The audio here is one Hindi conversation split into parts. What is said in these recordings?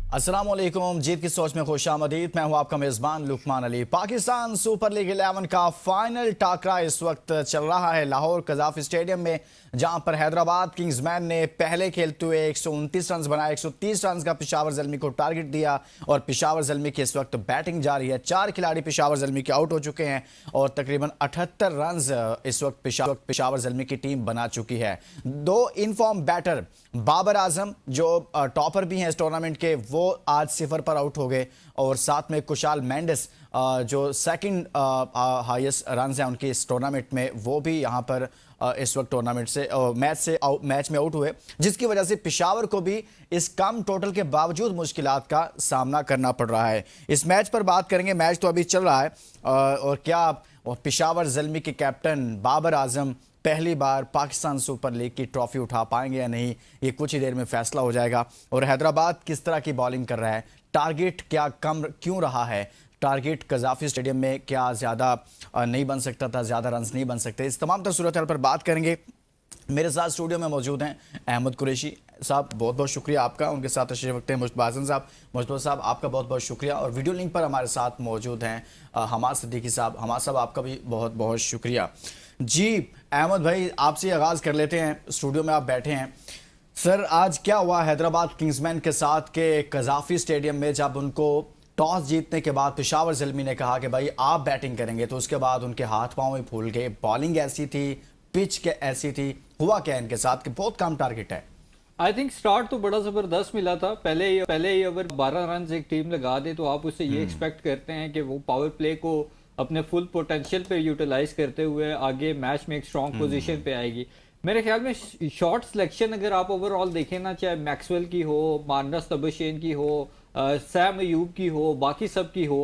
अस्सलाम वालेकुम। जीत की सोच में खुशामदीद। मैं हूं आपका मेजबान लुकमान अली। पाकिस्तान सुपर लीग 11 का फाइनल टाकरा इस वक्त चल रहा है लाहौर कज़ाफ़ी स्टेडियम में, जहां पर हैदराबाद किंग्समैन ने पहले खेलते हुए 129 रन बनाए। 130 रन का पेशावर ज़ल्मी को टारगेट दिया और पेशावर ज़ल्मी की इस वक्त बैटिंग जारी है। 4 खिलाड़ी पेशावर ज़ल्मी के आउट हो चुके हैं और तकरीबन 78 रन इस वक्त पेशावर ज़ल्मी की टीम बना चुकी है। 2 इनफॉर्म बैटर बाबर आजम जो टॉपर भी हैं इस टूर्नामेंट के, वो आज 0 पर आउट हो गए और साथ में कुशाल मेंडिस जो सेकंड हाईएस्ट रन हैं उनके इस टूर्नामेंट में, वो भी यहां पर इस वक्त टूर्नामेंट से मैच में आउट हुए, जिसकी वजह से पेशावर को भी इस कम टोटल के बावजूद मुश्किलात का सामना करना पड़ रहा है। इस मैच पर बात करेंगे। मैच तो अभी चल रहा है और क्या पेशावर ज़ल्मी के कैप्टन बाबर आजम पहली बार पाकिस्तान सुपर लीग की ट्रॉफी उठा पाएंगे या नहीं, ये कुछ ही देर में फैसला हो जाएगा। और हैदराबाद किस तरह की बॉलिंग कर रहा है, टारगेट क्या कम क्यों रहा है, टारगेट कज़ाफ़ी स्टेडियम में क्या ज़्यादा नहीं बन सकता था, ज़्यादा रन नहीं बन सकते, इस तमाम तर सूरत पर बात करेंगे। मेरे साथ स्टूडियो में मौजूद हैं अहमद कुरैशी साहब, बहुत बहुत शुक्रिया आपका। उनके साथ तशरीफ रखते हैं मुश्तबा हसन साहब। मुश्तबा साहब आपका बहुत बहुत शुक्रिया। और वीडियो लिंक पर हमारे साथ मौजूद हैं हमाद सिद्दीकी साहब। हमाद साहब आपका भी बहुत बहुत शुक्रिया। जी अहमद भाई, आपसे आगाज़ कर लेते हैं। स्टूडियो में आप बैठे हैं सर, आज क्या हुआ हैदराबाद किंग्समैन के साथ के कज़ाफ़ी स्टेडियम में, जब उनको टॉस जीतने के बाद पेशावर ज़ल्मी ने कहा कि भाई आप बैटिंग करेंगे, तो उसके बाद उनके हाथ पांव ही फूल गए। बॉलिंग ऐसी थी, पिच के ऐसी थी, हुआ क्या इनके साथ कि बहुत कम टारगेट है? आई थिंक स्टार्ट तो बड़ा जबरदस्त मिला था। पहले ही अगर 12 रन एक टीम लगा दे तो आप उससे ये एक्सपेक्ट करते हैं कि वो पावर प्ले को अपने फुल पोटेंशियल पे यूटिलाइज करते हुए आगे मैच में एक स्ट्रॉन्ग पोजीशन पे आएगी। मेरे ख्याल में शॉट सिलेक्शन अगर आप ओवरऑल देखें ना, चाहे मैक्सवेल की हो, मार्नस तबशेन की हो, सैम अयूब की हो, बाकी सब की हो,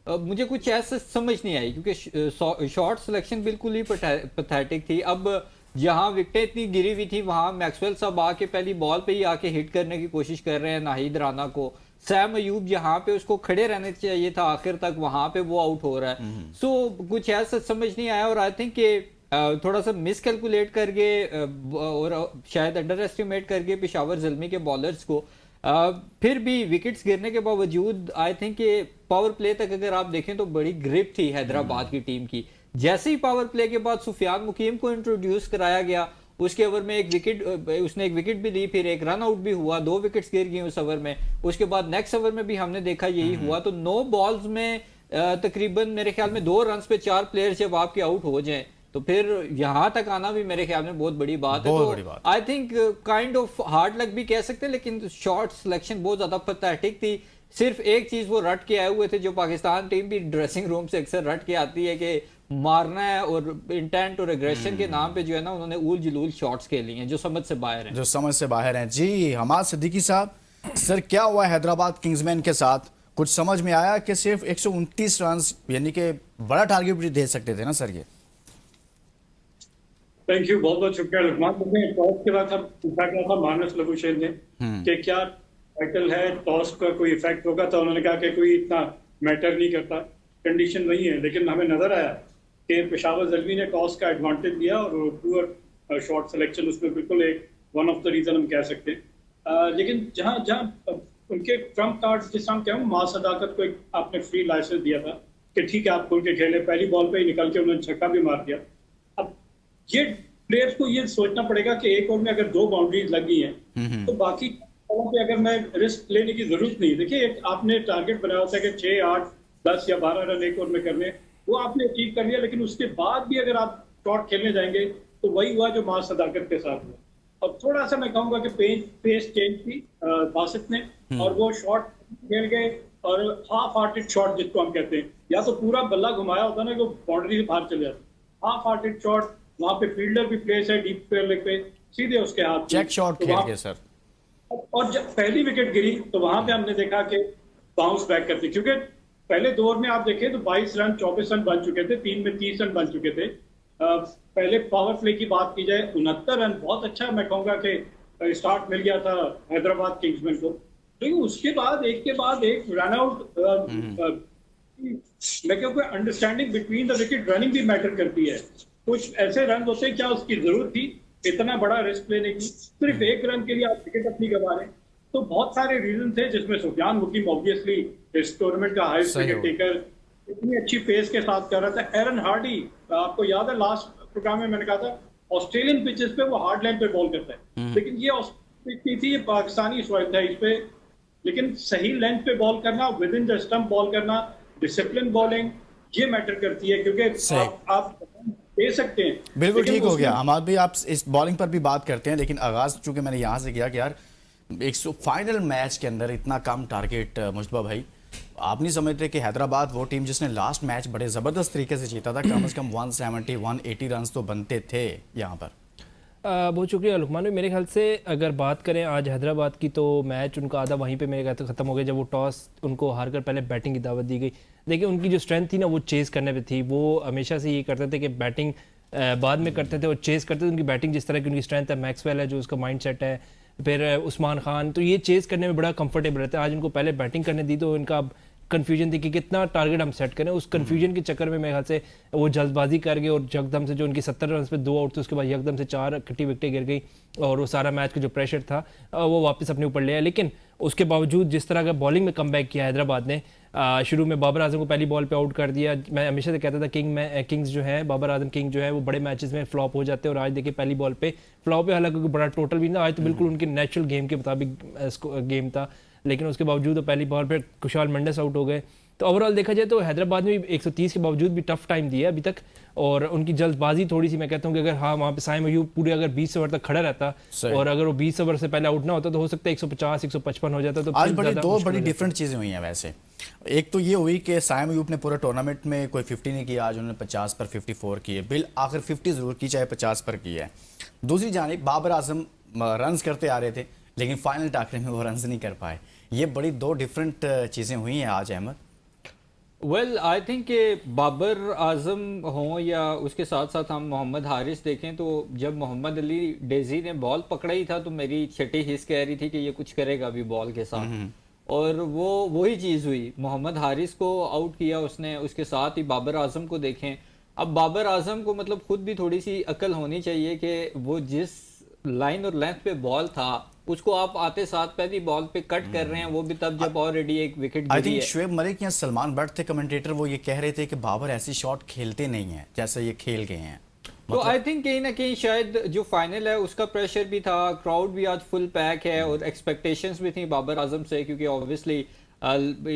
मुझे कुछ ऐसा समझ नहीं आई, क्योंकि शॉट सिलेक्शन बिल्कुल ही पैथेटिक थी। अब जहां विकेटें इतनी गिरी हुई थी वहां मैक्सवेल साहब आके पहली बॉल पे ही आके हिट करने की कोशिश कर रहे हैं नाहिद राना को। सैम अयूब जहां पे उसको खड़े रहने चाहिए था आखिर तक, वहां पे वो आउट हो रहा है। सो कुछ ऐसा समझ नहीं आया और आई थिंक कि थोड़ा सा मिस कैलकुलेट करके और शायद अंडर एस्टिमेट करके पेशावर ज़ल्मी के बॉलर्स को फिर भी विकेट्स गिरने के बावजूद आई थिंक कि पावर प्ले तक अगर आप देखें तो बड़ी ग्रिप थी हैदराबाद की टीम की। जैसे ही पावर प्ले के बाद सुफियान मुकीम को इंट्रोड्यूस कराया गया, उसके ओवर में उसने एक विकेट भी ली, फिर एक रन आउट भी हुआ, 2 विकेट्स गिर गई उस ओवर में। उसके बाद नेक्स्ट ओवर में भी हमने देखा यही हुआ। तो 9 बॉल्स में तकरीबन मेरे ख्याल में 2 रन पे 4 प्लेयर्स जब आपके आउट हो जाएं, तो फिर यहां तक आना भी मेरे ख्याल में बहुत बड़ी बात है। तो I think kind of hard luck भी कह सकते हैं, लेकिन शॉट सिलेक्शन बहुत ज्यादा पैथेटिक थी। सिर्फ एक चीज वो रट के आए हुए थे, जो पाकिस्तान टीम भी ड्रेसिंग रूम से अक्सर रट के आती है, कि मारना है, और इंटेंट और एग्रेशन के नाम पे जो है ना, उन्होंने ऊल जलूल शॉट्स खेली हैं जो समझ से बाहर हैं। जी हमाद सिद्दीकी साहब, सर क्या हुआ हैदराबाद किंग्समैन के साथ? कुछ समझ में आया कि सिर्फ 129 रन, यानी कि बड़ा टारगेट भी दे सकते थे ना सर ये? थैंक यू, बहुत बहुत शुक्रिया लुकमान। टॉस के बाद हम पूछा गया था मानस लबुशेन ने कि क्या टाइटल है, टॉस का कोई इफेक्ट होगा, तो उन्होंने कहा कि कोई इतना मैटर नहीं करता, कंडीशन वही है। लेकिन हमें नजर आया कि पेशावर ज़ल्मी ने टॉस का एडवांटेज लिया और पुअर शॉट सिलेक्शन उसमें बिल्कुल एक वन ऑफ द रीजन हम कह सकते हैं। लेकिन जहाँ उनके ट्रम्प कार्ड्स, जिस हम कहूँ, मां सदाकत को एक आपने फ्री लाइसेंस दिया था कि ठीक है आप खुल के खेले, पहली बॉल पे ही निकल के उन्होंने छक्का भी मार दिया। अब ये प्लेयर्स को ये सोचना पड़ेगा कि एक ओवर में अगर 2 बाउंड्रीज लगी हैं तो बाकी पे अगर मैं रिस्क लेने की जरूरत नहीं। देखिए, एक आपने टारगेट बनाया होता है कि 6, 8, 10 या 12 रन एक ओवर में करने, वो आपने अचीव कर लिया। लेकिन उसके बाद भी अगर आप शॉट खेलने जाएंगे तो वही हुआ जो मां सदाकत के साथ हुआ। और थोड़ा सा मैं कहूंगा कि पेस चेंज की बासित ने, और वो शॉट खेल गए, और हाफ हार्टेड शॉट जिसको हम कहते हैं, या तो पूरा बल्ला घुमाया होता ना, वो बाउंड्री से बाहर चले जाता। हाफ हार्टेड शॉट, वहां पे फील्डर भी प्लेस है डीप लेग पे, सीधे उसके हाथ चेक शॉट खेल के सर। और जब पहली विकेट गिरी तो वहां पे हमने देखा कि बाउंस बैक करती, क्योंकि पहले 2 ओवर में आप देखें तो 22 रन 24 रन बन चुके थे, 3 में 30 रन बन चुके थे। पहले पावर प्ले की बात की जाए, 69 रन बहुत अच्छा मैं कहूंगा कि स्टार्ट मिल गया था हैदराबाद किंग्समैन को। लेकिन उसके बाद एक के बाद एक रन आउट, मैं कहूँगा understanding between the wicket, running भी मैटर करती है। कुछ ऐसे रन होते हैं, क्या उसकी जरूरत थी इतना बड़ा रिस्क लेने की? सिर्फ 1 रन के लिए आप विकेट अपनी गंवा रहे हैं। तो बहुत सारे रीजन थे, जिसमें सुफियान हकीम ऑब्वियसली इस टूर्नामेंट का हाईएस्ट सही हो। विकेट टेकर इतनी अच्छी पेस के साथ कर रहा था। एरन हार्डी, आपको याद है लास्ट प्रोग्राम में मैंने कहा था ऑस्ट्रेलियन पिचेस पे वो हार्ड लाइन पे बॉल करता है, लेकिन ये ऑस्ट्रेलियन थी, ये पाकिस्तानी सॉइल था इस पे, लेकिन सही लेंथ पे बॉल करना, with in the stump ball करना, डिसिप्लिन बॉलिंग, ये मैटर करती है, क्योंकि सही। आप दे सकते हैं। बिल्कुल लेकिन ठीक हो उसमें- गया हमाद भाई, आप इस बॉलिंग पर भी बात करते हैं, लेकिन आगाज चूंकि मैंने यहाँ से किया कि यार फाइनल मैच के अंदर इतना कम टारगेट, मुश्तबा भाई आप नहीं समझते कि हैदराबाद वो टीम जिसने लास्ट मैच बड़े ज़बरदस्त तरीके से जीता था, कम से कम 170 180 रन तो बनते थे यहाँ पर। बहुत शुक्रिया लुकमान भाई। मेरे ख्याल से अगर बात करें आज हैदराबाद की, तो मैच उनका आधा वहीं पे मेरे ख्याल से ख़त्म हो गया जब वो टॉस उनको हार कर पहले बैटिंग की दावत दी गई। देखिए उनकी जो स्ट्रेंथ थी ना वो चेज़ करने पे थी। वो हमेशा से ये करते थे कि बैटिंग बाद में करते थे और चेज़ करते थे। उनकी बैटिंग जिस तरह की उनकी स्ट्रेंथ है, मैक्सवेल है जो उसका माइंड सेट है, फिर उस्मान खान, तो ये चेज़ करने में बड़ा कंफर्टेबल रहता है। आज उनको पहले बैटिंग करने दी तो इनका कन्फ्यूजन थी कि कितना टारगेट हम सेट करें। उस कन्फ्यूजन के चक्कर में मेरे ख्याल से वो जल्दबाजी कर गए और यकदम से जो उनकी 70 रन पे 2 आउट थे, उसके बाद यकदम से 4 इकट्ठी विकेटें गिर गई और वो सारा मैच का जो प्रेशर था वो वापस अपने ऊपर ले आया। लेकिन उसके बावजूद जिस तरह का बॉलिंग में कमबैक किया हैदराबाद ने, शुरू में बाबर आजम को पहली बॉल पे आउट कर दिया। मैं हमेशा से कहता था किंग्स जो है, बाबर आजम किंग जो है वो बड़े मैचेस में फ्लॉप हो जाते हैं, और आज देखिए पहली बॉल पे फ्लॉप है। हालांकि बड़ा टोटल भी ना, आज तो बिल्कुल उनके नेचुरल गेम के मुताबिक गेम था, लेकिन उसके बावजूद पहली बॉल पे कुशाल मेंडिस आउट हो गए। तो ओवरऑल देखा जाए तो हैदराबाद में 130 के बावजूद भी टफ टाइम दिया अभी तक, और उनकी जल्दबाजी थोड़ी सी, मैं कहता हूँ कि अगर हाँ वहाँ पे साइम अयूब पूरे अगर 20 ओवर तक खड़ा रहता और अगर वो 20 ओवर से पहले आउट ना होता तो हो सकता है 150 155 हो जाता। तो आज दो बड़ी डिफरेंट चीज़ें हुई हैं वैसे। एक तो ये हुई कि साइम अयूब ने पूरे टूर्नामेंट में कोई 50 नहीं किया, आज उन्होंने 50 पर 54 किए, बिल आखिर 50 ज़रूर की, चाहे 50 पर की है। दूसरी जानिब बाबर आजम रन्स करते आ रहे थे, लेकिन फाइनल टाकरे में वो रन्स नहीं कर पाए। ये बड़ी दो डिफरेंट चीज़ें हुई हैं आज अहमद। वेल आई थिंक कि बाबर आजम हों या उसके साथ साथ हम मोहम्मद हारिस देखें, तो जब मोहम्मद अली डेजी ने बॉल पकड़ा ही था तो मेरी छठी हिस्स कह रही थी कि ये कुछ करेगा अभी बॉल के साथ, और वो वही चीज़ हुई। मोहम्मद हारिस को आउट किया उसने, उसके साथ ही बाबर आजम को देखें। अब बाबर आजम को मतलब खुद भी थोड़ी सी अकल होनी चाहिए कि वो जिस लाइन और लेंथ पे बॉल था उसको आप आते साथ पहली बॉल पे कट कर रहे हैं, वो भी तब जब ऑलरेडी एक विकेट आई गिरी थिंक है। शुएब मलिक या सलमान बट थे कमेंटेटर, वो ये कह रहे थे कि बाबर ऐसी शॉट खेलते नहीं हैं जैसे ये खेल गए हैं। तो आई थिंक कहीं ना कहीं शायद जो फाइनल है उसका प्रेशर भी था, क्राउड भी आज फुल पैक है और एक्सपेक्टेशंस भी थी बाबर आजम से, क्योंकि ऑब्वियसली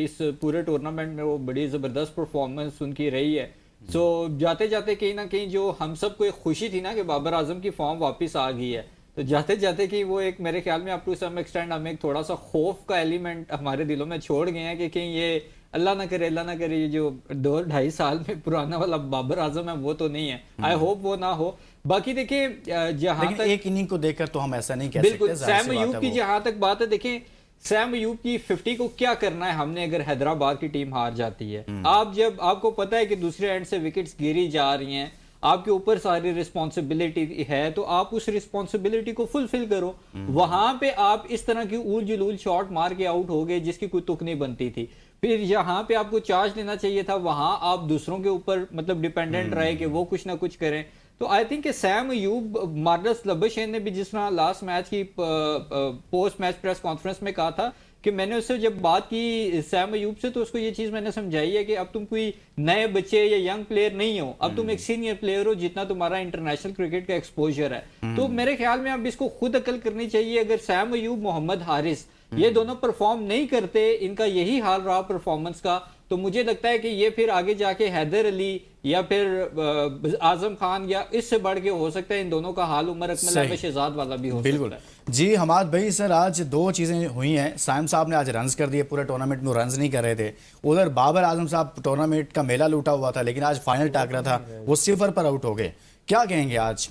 इस पूरे टूर्नामेंट में वो बड़ी ज़बरदस्त परफॉर्मेंस उनकी रही है। सो जाते जाते कहीं ना कहीं जो हम सबको एक खुशी थी ना कि बाबर आजम की फॉर्म वापस आ गई है, तो जाते जाते कि वो एक मेरे ख्याल में अप टू सम एक्सटेंड हमें एक थोड़ा सा खौफ का एलिमेंट हमारे दिलों में छोड़ गए हैं कि कहीं ये अल्लाह ना करे ये जो 2-2.5 साल में पुराना वाला बाबर आजम है वो तो नहीं है। आई होप वो ना हो। बाकी देखिए जहां तक एक इनिंग को देखकर तो हम ऐसा नहीं कह बिल्कुल सकते। सैम अयूब की जहां तक बात है, देखें सैम अयूब की 50 को क्या करना है हमने अगर हैदराबाद की टीम हार जाती है। आप जब आपको पता है कि दूसरे एंड से विकेट्स गिरी जा रही हैं, आपके ऊपर सारी रिस्पॉन्सिबिलिटी है, तो आप उस रिस्पॉन्सिबिलिटी को फुलफिल करो। वहां पे आप इस तरह की ऊल जुलूल शॉट मार के आउट हो गए जिसकी कोई तुक नहीं बनती थी। फिर यहाँ पे आपको चार्ज लेना चाहिए था, वहां आप दूसरों के ऊपर मतलब डिपेंडेंट रहे कि वो कुछ ना कुछ करें। तो I think Saim Ayub, Marnus Labuschagne ने भी जिस तरह लास्ट मैच की पोस्ट मैच प्रेस कॉन्फ्रेंस में कहा था कि मैंने उससे जब बात की सैम अयूब से, तो उसको ये चीज मैंने समझाई है कि अब तुम कोई नए बच्चे या यंग प्लेयर नहीं हो, अब तुम एक सीनियर प्लेयर हो जितना तुम्हारा इंटरनेशनल क्रिकेट का एक्सपोजर है। तो मेरे ख्याल में अब इसको खुद अकल करनी चाहिए। अगर सैम अयूब, मोहम्मद हारिस ये दोनों परफॉर्म नहीं करते, इनका यही हाल रहा परफॉर्मेंस का, तो मुझे लगता है कि ये फिर आगे जाके हैदर अली या फिर आजम खान या इससे बढ़ के हो सकता है इन दोनों का हाल उमर अकमल शहजाद वाला भी हो बिल्कुल सकता है। जी हमाद भाई, सर आज दो चीज़ें हुई हैं। साइम साहब ने आज रन्स कर दिए, पूरे टूर्नामेंट में रन्स नहीं कर रहे थे। उधर बाबर आजम साहब टूर्नामेंट का मेला लूटा हुआ था, लेकिन आज फाइनल टाकरा था, वो 0 पर आउट हो गए। क्या कहेंगे आज?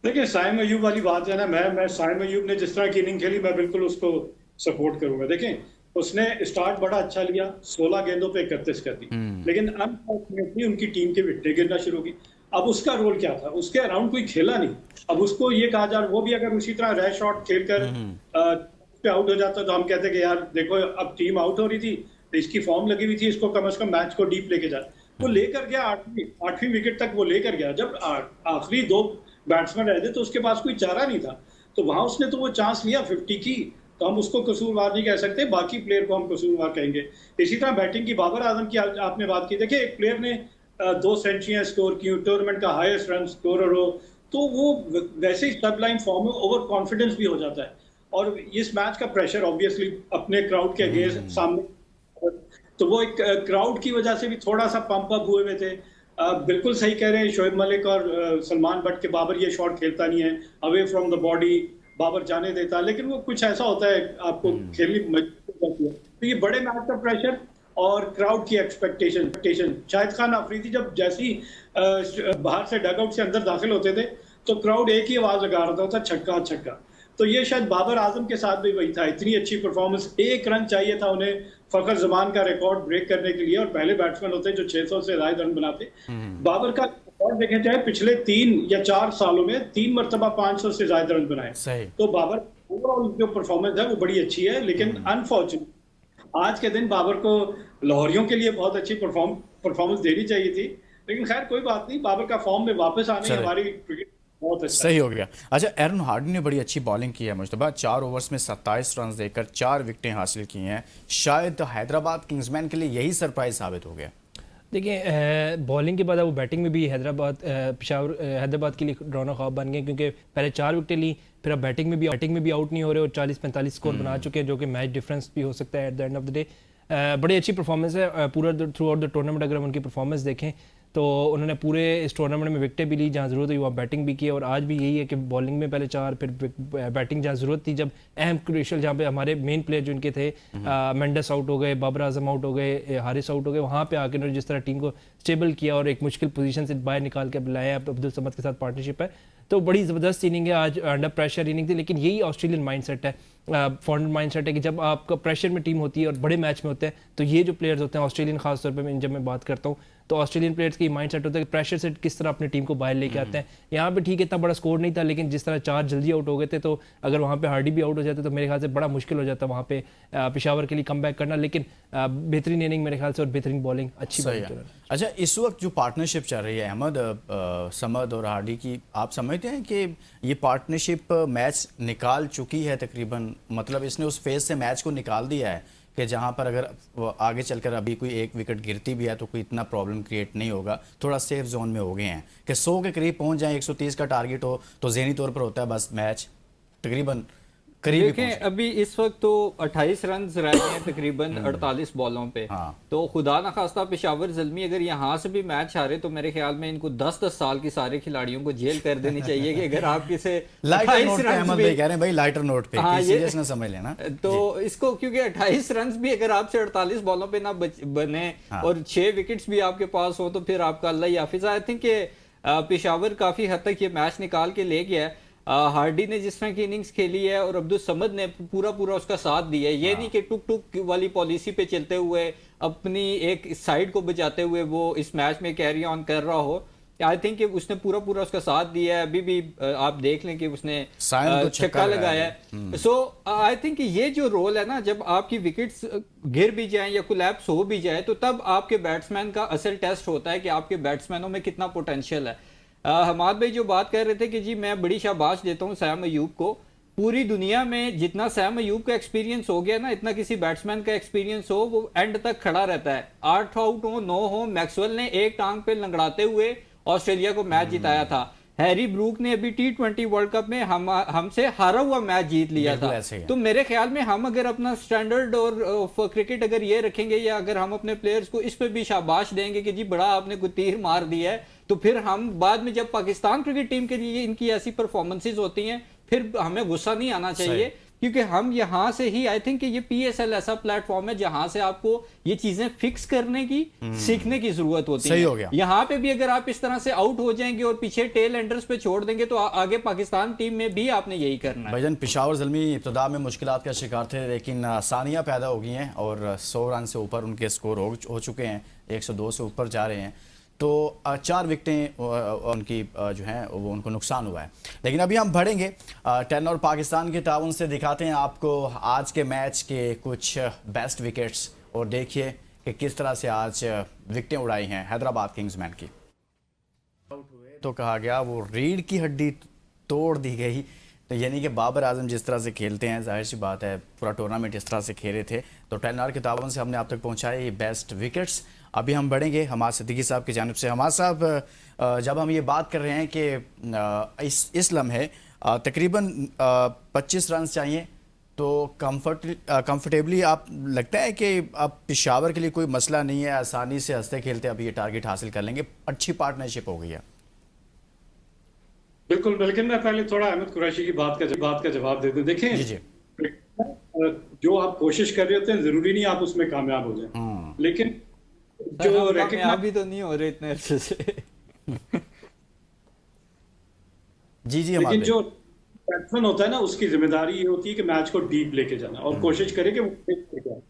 देखिए साइम अयूब वाली बात है ना, मैं साइम अयूब ने जिस तरह की इनिंग खेली मैं बिल्कुल उसको सपोर्ट करूंगा। देखें उसने स्टार्ट बड़ा अच्छा लिया, 16 गेंदों पे 31 कर दी, लेकिन अनफॉर्चुनेटली उनकी टीम के विकेटें गिरना शुरू हो गई। अब उसका रोल क्या था? उसके अराउंड कोई खेला नहीं। अब उसको ये कहा जा रहा, वो भी अगर उसी तरह रह शॉट खेलकर पे आउट हो जाता तो हम कहते कि यार देखो अब टीम आउट हो रही थी, इसकी फॉर्म लगी हुई थी, इसको कम से कम मैच को डीप लेके जा। वो लेकर गया 8वीं विकेट तक वो लेकर गया। जब आखिरी 2 बैट्समैन रहे थे तो उसके पास कोई चारा नहीं था। तो वहां उसने तो वो चांस लिया 50 की, तो हम उसको कसूरवार नहीं कह सकते, बाकी प्लेयर को हम कसूरवार कहेंगे। इसी तरह बैटिंग की बाबर आजम की आपने बात की, देखिए एक प्लेयर ने 2 सेंचुरियां स्कोर की, टूर्नामेंट का हाईएस्ट रन स्कोरर हो, तो वो वैसे ही सब लाइन फॉर्म में ओवर कॉन्फिडेंस भी हो जाता है। और इस मैच का प्रेशर ऑब्वियसली अपने क्राउड के अगेंस्ट सामने, तो वो एक क्राउड की वजह से भी थोड़ा सा पंप अप हुए हुए थे। बिल्कुल सही कह रहे हैं शोएब मलिक और सलमान बट के बाबर ये शॉट खेलता नहीं है, away from the body Babar जाने देता, लेकिन वो कुछ ऐसा होता है आपको खेलनी मजबूर करती है। तो ये बड़े मैच का प्रेशर और क्राउड की एक्सपेक्टेशन, शाहिद खान अफरीदी जब जैसी बाहर से डगआउट से अंदर दाखिल होते थे तो क्राउड एक ही आवाज लगा रहा था, छक्का छक्का। तो ये शायद बाबर आजम के साथ भी वही था, इतनी अच्छी परफॉर्मेंस, 1 रन चाहिए था उन्हें फखर जमान का रिकॉर्ड ब्रेक करने के लिए, और पहले बैट्समैन होते जो 600 से ज्यादा रन बनाते। बाबर का रिकॉर्ड देखें चाहे पिछले 3 या 4 सालों में 3 मरतबा 500 से ज्यादा रन बनाए। तो बाबर ओवरऑल जो परफॉर्मेंस है वो बड़ी अच्छी है, लेकिन अनफॉर्चुनेट आज के दिन बाबर को लाहौरियों के लिए बहुत अच्छी परफॉर्मेंस देनी चाहिए थी, लेकिन खैर कोई बात नहीं, बाबर का फॉर्म में वापस आने हमारी क्रिकेट बहुत अच्छा सही हो गया। अच्छा, एरन हार्डी ने बड़ी अच्छी बॉलिंग की है मुश्तबा, 4 ओवर्स में 27 रन देकर 4 विकेटें हासिल की हैं। शायद हैदराबाद किंग्समैन के लिए यही सरप्राइज साबित हो गया। देखिए बॉलिंग के बाद वो बैटिंग में भी हैदराबाद के लिए डरावना ख्वाब बन गए, क्योंकि पहले 4 विकेटें ली, फिर अब बैटिंग में भी आउट नहीं हो रहे और 40-45 स्कोर बना चुके हैं, जो कि मैच डिफरेंस भी हो सकता है at the end of the day. बड़ी अच्छी परफॉर्मेंस है पूरा थ्रू आउट द टूर्नामेंट। अगर हम उनकी परफॉर्मेंस देखें तो उन्होंने पूरे इस टूर्नामेंट में विकेटें भी ली जहाँ ज़रूरत हुई वहाँ बैटिंग भी की, और आज भी यही है कि बॉलिंग में पहले 4, फिर बैटिंग जहाँ ज़रूरत थी, जब अहम क्रूशियल जहाँ पे हमारे मेन प्लेयर जो इनके थे, मेंडस आउट हो गए, बाबर आजम आउट हो गए, हारिस आउट हो गए, वहाँ पे आके उन्होंने जिस तरह टीम को स्टेबल किया और एक मुश्किल पोजीशन से बाहर निकाल के लाया। अब अब्दुल समद के साथ पार्टनरशिप है, तो बड़ी ज़बरदस्त इनिंग है आज, अंडर प्रेशर इनिंग थी। लेकिन यही ऑस्ट्रेलियन माइंडसेट है, फॉरन माइंडसेट है कि जब आपका प्रेशर में टीम होती है और बड़े मैच में होते हैं, तो ये जो प्लेयर्स होते हैं ऑस्ट्रेलियन खास तौर पे जब मैं बात करता हूँ, तो ऑस्ट्रेलियन प्लेयर्स की माइंडसेट होता है कि प्रेशर से किस तरह अपनी टीम को बाहर लेके आते हैं। यहाँ पे ठीक है इतना बड़ा स्कोर नहीं था, लेकिन जिस तरह 4 जल्दी आउट हो गए थे, तो अगर वहाँ पे हार्डी भी आउट हो जाते तो मेरे ख्याल से बड़ा मुश्किल हो जाता वहाँ पे पेशावर के लिए कम बैक करना। लेकिन बेहतरीन इनिंग मेरे ख्याल से और बेहतरीन बॉलिंग अच्छी बॉलिंग। अच्छा, इस वक्त जो पार्टनरशिप चल रही है अहमद समद और हार्डी की, आप समझते हैं कि ये पार्टनरशिप मैच निकाल चुकी है तकरीबन, मतलब इसने उस फेज से मैच को निकाल दिया है कि जहां पर अगर आगे चलकर अभी कोई 1 विकेट गिरती भी है तो कोई इतना प्रॉब्लम क्रिएट नहीं होगा, थोड़ा सेफ जोन में हो गए हैं कि 100 के करीब पहुंच जाए, 130 का टारगेट हो तो ज़हनी तौर पर होता है बस मैच तकरीबन करीब। देखें अभी इस वक्त तो 28 रन रह गए हैं तकरीबन 48 बॉलों पे। तो खुदा ना खास्ता पेशावर ज़ल्मी अगर यहाँ से भी मैच हारे तो मेरे ख्याल में इनको 10-10 साल की सारे खिलाड़ियों को जेल कर देनी चाहिए कि अगर आप किसे लाइटर नोट पे अहमद भाई कह रहे हैं भाई लाइटर नोट पे सीरियस ना समझ लेना तो इसको, क्योंकि 28 रन भी अगर आपसे 48 बॉलों पे ना बने और 6 विकेट्स भी आपके पास हो तो फिर आपका अल्लाह ही हाफिज। आई थिंक पेशावर काफी हद तक ये मैच निकाल के ले गया है। हार्डी ने जिस तरह की इनिंग्स खेली है और अब्दुल समद ने पूरा उसका साथ दिया है, ये नहीं कि टुक टुक वाली पॉलिसी पे चलते हुए अपनी एक साइड को बचाते हुए वो इस मैच में कैरी ऑन कर रहा हो। आई थिंक उसने पूरा उसका साथ दिया है। अभी भी आप देख लें कि उसने छक्का लगाया है। सो आई थिंक ये जो रोल है ना, जब आपकी विकेट्स गिर भी जाएं या कोलैप्स हो भी जाए तो तब आपके बैट्समैन का असल टेस्ट होता है कि आपके बैट्समैनों में कितना पोटेंशियल है। हमाद भाई जो बात कर रहे थे कि जी मैं बड़ी शाबाश देता हूँ सैम अयूब को, पूरी दुनिया में जितना सैम अयूब का एक्सपीरियंस हो गया ना, इतना किसी बैट्समैन का एक्सपीरियंस हो, वो एंड तक खड़ा रहता है। 8 आउट हो 9 हो, मैक्सवेल ने एक टांग पे लंगड़ाते हुए ऑस्ट्रेलिया को मैच जिताया था। हैरी ब्रूक ने अभी T20 वर्ल्ड कप में हमसे हारा हुआ मैच जीत लिया था। तो मेरे ख्याल में हम अगर अपना स्टैंडर्ड और क्रिकेट अगर ये रखेंगे या अगर हम अपने प्लेयर्स को इस पे भी शाबाश देंगे कि जी बड़ा आपने कोई तीर मार दिया है, तो फिर हम बाद में जब पाकिस्तान क्रिकेट टीम के लिए इनकी ऐसी परफॉर्मेंसेज होती हैं फिर हमें गुस्सा नहीं आना चाहिए, क्योंकि हम यहाँ से ही आई थिंक ये PSL ऐसा प्लेटफॉर्म है जहां से आपको ये चीजें फिक्स करने की सीखने की जरूरत होती है। हो गया। यहाँ पे भी अगर आप इस तरह से आउट हो जाएंगे और पीछे टेल एंडर्स पे छोड़ देंगे तो आगे पाकिस्तान टीम में भी आपने यही करना है। भाईजान पेशावर ज़ल्मी इब्तिदा में मुश्किलात का शिकार थे, लेकिन आसानियां पैदा हो गई हैं और 100 रन से ऊपर उनके स्कोर हो चुके हैं, 102 से ऊपर जा रहे हैं। तो 4 विकेटें उनकी जो हैं वो उनको नुकसान हुआ है। लेकिन अभी हम बढ़ेंगे 10 और पाकिस्तान के ताउन से दिखाते हैं आपको आज के मैच के कुछ बेस्ट विकेट्स और देखिए कि किस तरह से आज विकेटें उड़ाई हैं हैदराबाद किंग्समैन की। आउट हुए तो कहा गया वो रीढ़ की हड्डी तोड़ दी गई, तो यानी कि बाबर आजम जिस तरह से खेलते हैं, जाहिर सी बात है पूरा टूर्नामेंट इस तरह से खेले थे, तो टेलनार के तावन से हमने आप तक पहुंचाए ये बेस्ट विकेट्स। अभी हम बढ़ेंगे हमाद सिद्दीकी साहब की जानिब से। हमाद साहब, जब हम ये बात कर रहे हैं कि इस लम्हे तकरीबन 25 रन चाहिए, तो कंफर्टेबली आप लगता है कि अब पेशावर के लिए कोई मसला नहीं है, आसानी से हंसते खेलते अब ये टारगेट हासिल कर लेंगे, अच्छी पार्टनरशिप हो गई है? बिल्कुल, लेकिन मैं पहले थोड़ा अहमद कुरैशी की बात का जवाब दे दूं। देखें जी जी, जो आप कोशिश कर रहे होते हैं जरूरी नहीं आप उसमें कामयाब हो जाएं, लेकिन जो कामयाब भी तो नहीं हो रहे इतने अच्छे से। जी जी, लेकिन जो बैट्समैन होता है ना, उसकी जिम्मेदारी ये होती है कि मैच को डीप लेके जाना और कोशिश करे कि वो लेके जाए।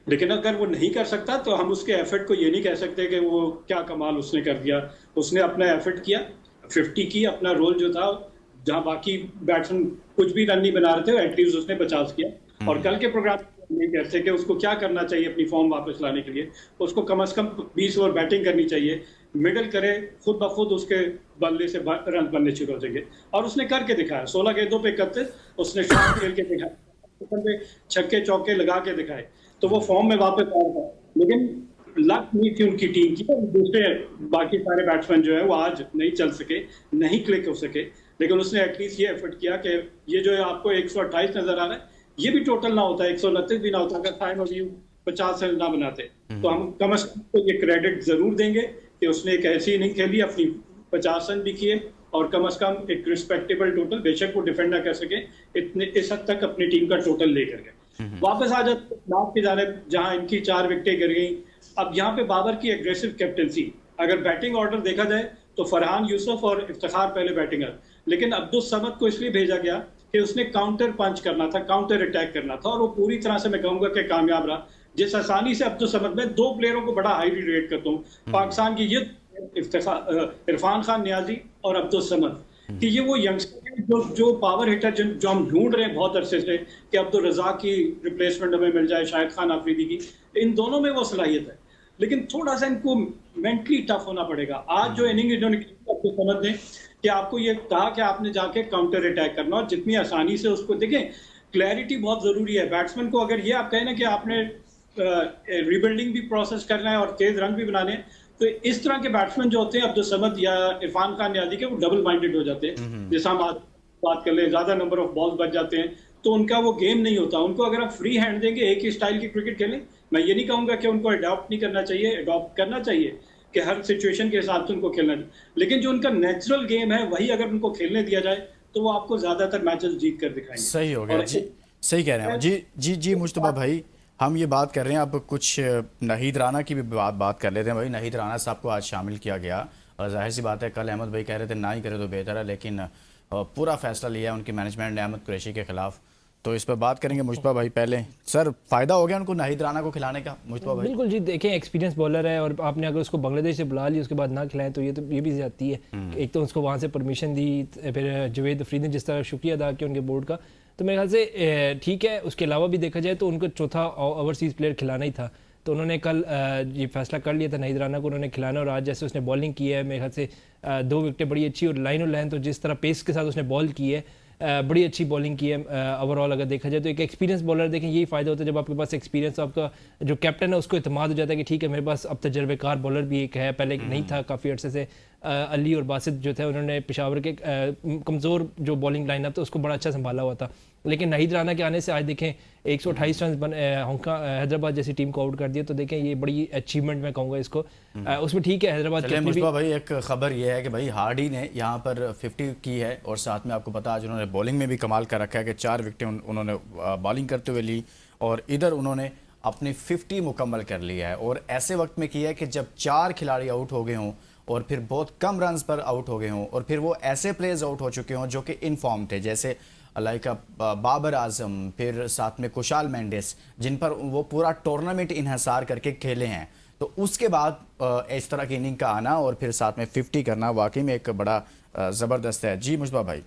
लेकिन अगर वो नहीं कर सकता तो हम उसके एफर्ट को ये नहीं कह सकते कि वो क्या कमाल उसने कर दिया। उसने अपना एफर्ट किया, 50 की, अपना रोल जो था, जहां बाकी बैट्समैन कुछ भी रन नहीं बना रहे थे, एटलीस्ट उसने 50 किया। और कल के प्रोग्राम नहीं कहते कि उसको क्या करना चाहिए अपनी फॉर्म वापस लाने के लिए। उसको कम से कम 20 ओवर बैटिंग करनी चाहिए, मिडल करे, खुद ब खुद उसके बल्ले से रन बनने शुरू हो जाएंगे। और उसने करके दिखाया, 16 गेंदों पे 31 उसने शॉट खेल के दिखाया, छक्के चौके लगा के दिखाए, तो वो फॉर्म में वापस आ गया। लेकिन लक नहीं थी उनकी टीम की, दूसरे बाकी सारे बैट्समैन जो है वो आज नहीं चल सके, नहीं क्लिक हो सके। लेकिन उसने एटलीस्ट ये एफर्ट किया कि ये जो है आपको 128 नजर आ रहा है, ये भी टोटल ना होता, 129 भी ना होता अगर टाइम ऑफ व्यू 50 रन ना बनाते। तो हम कम से कम तो ये क्रेडिट जरूर देंगे कि उसने एक ऐसी इनिंग खेली, अपनी 50 रन भी किए और कम से कम एक रिस्पेक्टेबल टोटल, बेशक वो डिफेंड ना कर सके, इतने इस हद तक अपनी टीम का टोटल लेकर गए। वापस आ जाते लास्ट की जानिब जहां इनकी 4 विकेटें गिर गई। अब यहाँ पे बाबर की एग्रेसिव कैप्टनसी, अगर बैटिंग ऑर्डर देखा जाए तो फरहान यूसुफ और इफ्तिखार पहले बैटिंगर, लेकिन अब्दुल समद को इसलिए भेजा गया कि उसने काउंटर पंच करना था, काउंटर अटैक करना था, और वो पूरी तरह से मैं कहूंगा कि कामयाब रहा। जिस आसानी से अब्दुल समद, में 2 प्लेयरों को बड़ा हाईली रेट करता हूँ पाकिस्तान की, ये इरफान खान नियाजी और अब्दुल समद, कि ये वो यंगस्टर जो पावर हिटर जो हम ढूंढ रहे हैं बहुत अरसे से कि अब्दुल रज़ाक की रिप्लेसमेंट हमें मिल जाए, शाहिद खान आफरीदी की, इन दोनों में वो सलाहियत है। लेकिन थोड़ा सा इनको मेंटली टफ होना पड़ेगा। आज जो इनिंग इन्होंने अब्दुल समद ने, कि आपको ये कहा कि आपने जाके काउंटर अटैक करना, और जितनी आसानी से उसको देखें, क्लैरिटी बहुत जरूरी है बैट्समैन को। अगर ये आप कहें ना कि आपने रिबिल्डिंग भी प्रोसेस करना है और तेज रन भी बनाने हैं, तो इस तरह के बैट्समैन जो होते हैं अब्दुल समद या इरफान खान नियाजी के, वो डबल माइंडेड हो जाते हैं। जैसा हम आज बात कर ले, ज्यादा नंबर ऑफ बॉल्स बच जाते हैं, तो उनका वो गेम नहीं होता। उनको अगर आप फ्री हैंड देंगे, एक ही स्टाइल की क्रिकेट खेलें, मैं ये नहीं कहूंगा कि उनको अडॉप्ट नहीं करना चाहिए, अडॉप्ट करना चाहिए कि हर सिचुएशन के हिसाब से उनको खेलना चाहिए, लेकिन जो उनका नेचुरल गेम है वही अगर उनको खेलने दिया जाए तो वो आपको ज्यादातर मैचेस जीत कर दिखाएंगे। सही हो गया जी, सही कह रहे हैं जी जी जी मुश्तबा भाई। हम ये बात कर रहे हैं, अब कुछ नाहिद राना की भी बात कर लेते हैं भाई। नाहिद राना साहब को आज शामिल किया गया, और जाहिर सी बात है कल अहमद भाई कह रहे थे ना ही करे तो बेहतर है, लेकिन पूरा फैसला लिया उनकी मैनेजमेंट ने अहमद कुरैशी के खिलाफ, तो इस पर बात करेंगे। मुश्तबा भाई पहले, सर फ़ायदा हो गया उनको नाहिद राना को खिलाने का? मुश्तबा भाई बिल्कुल जी, देखें एक्सपीरियंस बॉलर है, और आपने अगर उसको बांग्लादेश से बुला लिया उसके बाद ना खिलाएं तो ये भी जाती है। एक तो उसको वहाँ से परमिशन दी, फिर जवेद अफरीद ने जिस तरह शुक्रिया अदा किया उनके बोर्ड का, तो मेरे ख्याल से ठीक है। उसके अलावा भी देखा जाए तो उनको चौथा ओवरसीज़ प्लेयर खिलाना ही था, तो उन्होंने कल ये फैसला कर लिया था नाहिद राना को उन्होंने खिलाना। और आज जैसे उसने बॉलिंग की है, मेरे ख्याल से 2 विकेटें बड़ी अच्छी, और लाइन तो जिस तरह पेस के साथ उसने बॉल की है, बड़ी अच्छी बॉलिंग की है ओवरऑल अगर देखा जाए तो। एक एक्सपीरियंस बॉलर, देखें यही फ़ायदा होता है जब आपके पास एक्सपीरियंस, आपका जो कैप्टन है उसको इत्मीनान हो जाता है कि ठीक है मेरे पास अब तजर्बेकार बॉलर भी एक है, पहले नहीं था काफ़ी अर्से से। अली और बासित जो थे उन्होंने पेशावर के कमज़ोर जो बॉलिंग लाइनअप था उसको बड़ा अच्छा संभाला हुआ था, लेकिन नाहिद राना के आने से आज देखें 128 रन हैदराबाद जैसी टीम को आउट कर दिया, तो देखें ये बड़ी अचीवमेंट मैं कहूँगा इसको। उसमें ठीक है हैदराबाद चलिए मुश्तबा भाई, एक खबर ये है कि भाई हार्डी ने यहाँ पर 50 की है, और साथ में आपको पता आज उन्होंने बॉलिंग में भी कमाल कर रखा है कि 4 विकेटें उन्होंने बॉलिंग करते हुए ली, और इधर उन्होंने अपनी 50 मुकम्मल कर लिया है, और ऐसे वक्त में किया है कि जब 4 खिलाड़ी आउट हो गए हों और फिर बहुत कम रन्स पर आउट हो गए हों, और फिर वो ऐसे प्लेयर्स आउट हो चुके हों जो कि इन फॉर्म थे, जैसे लाइक बाबर आजम, फिर साथ में कुशाल मेंडिस, जिन पर वो पूरा टूर्नामेंट इन्हिसार करके खेले हैं, तो उसके बाद इस तरह की इनिंग का आना और फिर साथ में 50 करना वाकई में एक बड़ा ज़बरदस्त है। जी मुश्तबा भाई।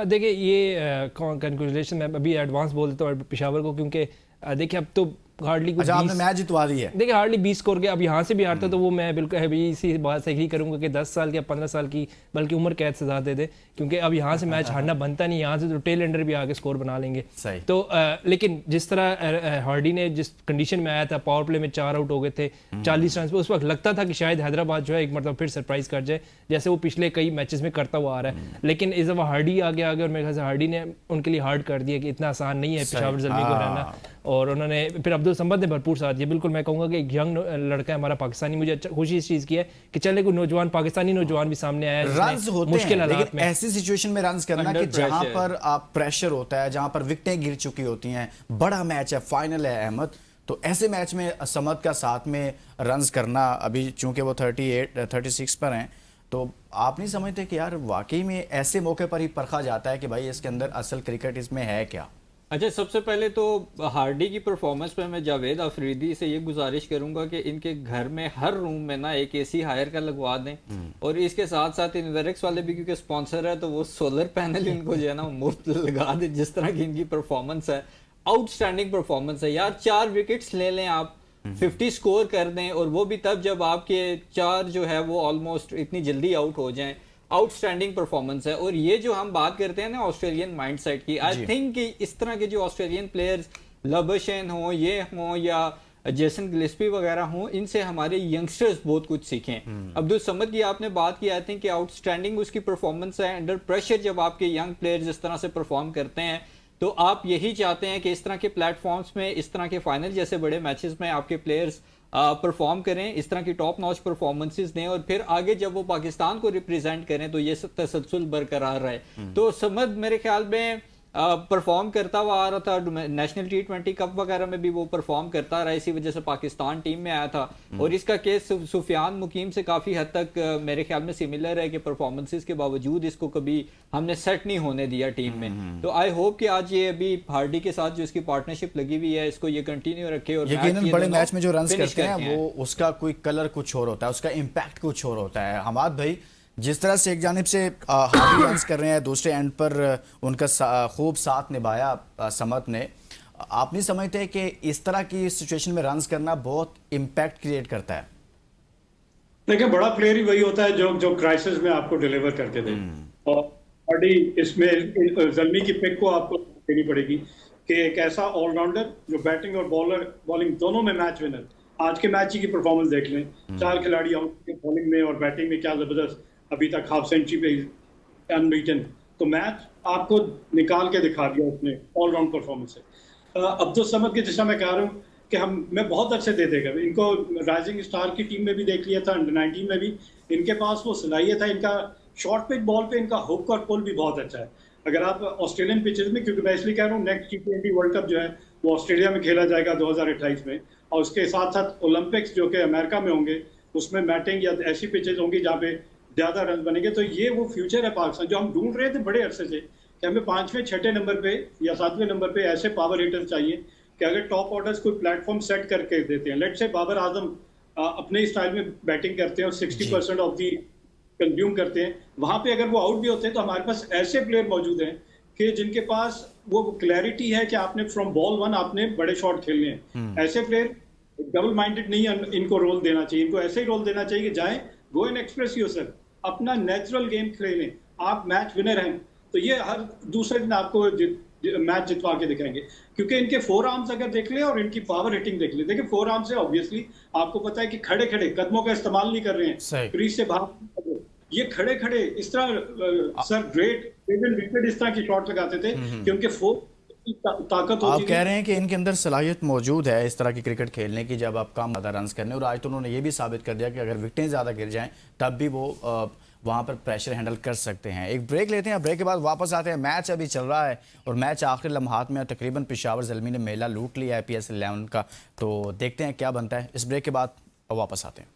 देखिए ये कंग्रेचुलेशन, मैं अभी एडवांस बोल देता हूँ पेशावर को, क्योंकि देखिए अब तो हार्डली कुछ अच्छा, आपने 20 मैच जितवा दी है। देखिए हार्डली 20 स्कोर के, अब यहाँ से भी हारता तो वो मैं बिल्कुल अभी इसी बात से एग्री करूंगा कि 10 साल या 15 साल की बल्कि उम्र कैद सजा दे दे, क्योंकि अब यहाँ से मैच हारना बनता नहीं, यहाँ से तो टेल एंडर भी आगे स्कोर बना लेंगे। सही। तो लेकिन जिस तरह हार्डी ने जिस कंडीशन में आया था, पावर प्ले में 4 आउट हो गए थे 40 रन पे, उस वक्त लगता था कि शायद हैदराबाद जो है एक मतलब फिर सरप्राइज कर जाए, जैसे वो पिछले कई मैचेस में करता हुआ आ रहा है। लेकिन इस दफ़ा हार्डी आगे आ गया और मेरे ख्याल से हार्डी ने उनके लिए हार्ड कर दिया कि इतना आसान नहीं है पेशावर ज़ल्मी को हराना, और उन्होंने फिर अब्दुल समद ने भरपूर साथ दिया। बिल्कुल मैं कहूँगा कि एक यंग लड़का है हमारा पाकिस्तानी, मुझे खुशी इस चीज़ की है कि चले कोई नौजवान पाकिस्तानी नौजवान भी सामने आया है रन्स होते मुश्किल हैं, हालात लेकिन में। ऐसी सिचुएशन में रन्स करना कि जहां पर आप प्रेशर होता है, जहां पर विकेटें गिर चुकी होती हैं, बड़ा मैच है, फाइनल है अहमद, तो ऐसे मैच में समद का साथ में रन्स करना, अभी चूंकि वो 36 पर हैं, तो आप नहीं समझते कि यार वाकई में ऐसे मौके पर ही परखा जाता है कि भाई इसके अंदर असल क्रिकेट इसमें है क्या? अच्छा, सबसे पहले तो हार्डी की परफॉर्मेंस पे मैं जावेद अफरीदी से ये गुजारिश करूंगा कि इनके घर में हर रूम में ना एक एसी हायर का लगवा दें, और इसके साथ साथ इनवेरेक्स वाले भी क्योंकि स्पॉन्सर है तो वो सोलर पैनल इनको जो है ना मुफ्त लगा दें। जिस तरह की इनकी परफॉर्मेंस है, आउटस्टैंडिंग परफॉर्मेंस है यार। 4 विकेट्स ले लें आप, 50 स्कोर कर दें, और वो भी तब जब आपके 4 जो है वो ऑलमोस्ट इतनी जल्दी आउट हो जाएं। आउटस्टैंडिंग परफॉर्मेंस है। और ये जो हम बात करते हैं ना ऑस्ट्रेलियन माइंडसेट की, आई थिंक कि इस तरह के जो ऑस्ट्रेलियन प्लेयर्स लबशेन हो, ये हो या जेसन गिलेस्पी वगैरह हो, इनसे हमारे यंगस्टर्स बहुत कुछ सीखें। अब्दुल समद की आपने बात की, आई थिंक कि आउटस्टैंडिंग उसकी परफॉर्मेंस है। अंडर प्रेशर जब आपके यंग प्लेयर्स इस तरह से परफॉर्म करते हैं तो आप यही चाहते हैं कि इस तरह के प्लेटफॉर्म्स में, इस तरह के फाइनल जैसे बड़े मैचेस में आपके प्लेयर्स परफॉर्म करें, इस तरह की टॉप नॉच परफॉर्मेंसेस दें, और फिर आगे जब वो पाकिस्तान को रिप्रेजेंट करें तो ये तसलसल बरकरार रहे। तो समद मेरे ख्याल में परफॉर्म करता हुआ आ रहा था, नेशनल T20 कप वगैरह में भी वो परफॉर्म करता रहा, इसी वजह से पाकिस्तान टीम में आया था। और इसका केस सुफियान मुकीम से काफ़ी हद तक मेरे ख्याल में सिमिलर है कि परफॉर्मेंसेस के बावजूद इसको कभी हमने सेट नहीं होने दिया टीम में। तो आई होप कि आज ये अभी हार्डी के साथ जो इसकी पार्टनरशिप लगी हुई है इसको ये कंटिन्यू रखे, और यकीनन बड़े मैच में जो रन्स करते हैं वो उसका कोई कलर कुछ और होता है, उसका इम्पैक्ट कुछ और होता है। हमाद भाई, जिस तरह से एक जानिब से हार्डी रन्स कर रहे हैं, दूसरे एंड पर उनका खूब साथ निभाया समद ने, आप नहीं समझते कि इस तरह की सिचुएशन में रन्स करना बहुत इम्पैक्ट क्रिएट करता है? देखिए, बड़ा प्लेयर ही वही होता है जो क्राइसिस में आपको डिलीवर करके दे। और हार्डी इसमें ज़ल्मी की पिक को आपको देनी पड़ेगी कि एक ऐसा ऑलराउंडर जो बैटिंग और बॉलिंग दोनों में मैच विनर। आज के मैच की परफॉर्मेंस देख लें, 4 खिलाड़ी आउट, बॉलिंग में और बैटिंग में क्या जबरदस्त, अभी तक हाफ सेंचुरी पे अनबीटन। तो मैच आपको निकाल के दिखा दिया उसने, ऑलराउंड परफॉर्मेंस है। अब्दुल समद की जैसा मैं कह रहा हूँ कि मैं बहुत अच्छे दे देगा इनको, राइजिंग स्टार की टीम में भी देख लिया था, अंडर 19 में भी इनके पास वो सलाहियत है। इनका शॉर्ट पिच बॉल पे इनका हुक और पुल भी बहुत अच्छा है। अगर आप ऑस्ट्रेलियन पिचेस में, क्योंकि मैं इसलिए कह रहा हूँ नेक्स्ट T20 वर्ल्ड कप जो है वो ऑस्ट्रेलिया में खेला जाएगा 2028 में, और उसके साथ साथ ओलंपिक्स जो कि अमेरिका में होंगे, उसमें बैटिंग या ऐसी पिचेज होंगी जहाँ पे ज्यादा रन बनेंगे। तो ये वो फ्यूचर है पाकिस्तान जो हम ढूंढ रहे थे बड़े अरसे से, कि हमें 5वें 6ठे नंबर पे या 7वें नंबर पे ऐसे पावर हिटर चाहिए कि अगर टॉप ऑर्डर्स कोई प्लेटफॉर्म सेट करके देते हैं। लेट्स से बाबर आजम अपने स्टाइल में बैटिंग करते हैं और 60% ऑफ दी कंज्यूम करते हैं, वहां पे अगर वो आउट भी होते हैं तो हमारे पास ऐसे प्लेयर मौजूद हैं कि जिनके पास वो क्लैरिटी है कि आपने फ्रॉम बॉल 1 आपने बड़े शॉट खेलने हैं। ऐसे प्लेयर डबल माइंडेड नहीं है, इनको रोल देना चाहिए, इनको ऐसे ही रोल देना चाहिए कि जाएं, गो एंड एक्सप्रेस योरसेल्फ, अपना नेचुरल गेम खेलें। आप मैच विनर हैं तो ये हर दूसरे दिन आपको मैच जितवा के दिखाएंगे, क्योंकि इनके 4 आर्म्स अगर देख ले और इनकी पावर हिटिंग देख ले। देखिए 4 आर्म्स है, ऑब्वियसली आपको पता है कि खड़े खड़े कदमों का इस्तेमाल नहीं कर रहे हैं, क्रीज से बाहर, ये खड़े खड़े इस तरह सर ग्रेट विकेट इस तरह की शॉट लगाते थे कि उनके 4 ताकत होती। आप कह रहे हैं कि इनके अंदर सलाहियत मौजूद है इस तरह की क्रिकेट खेलने की, जब आप कम ज़्यादा रन्स करने, और आज तो उन्होंने ये भी साबित कर दिया कि अगर विकेटें ज़्यादा गिर जाएं तब भी वो वहाँ पर प्रेशर हैंडल कर सकते हैं। एक ब्रेक लेते हैं, ब्रेक के बाद वापस आते हैं। मैच अभी चल रहा है और मैच आखिरी लम्हात में, तकरीबन पेशावर ज़ल्मी ने मेला लूट लिया है IPS 11 का, तो देखते हैं क्या बनता है। इस ब्रेक के बाद वापस आते हैं।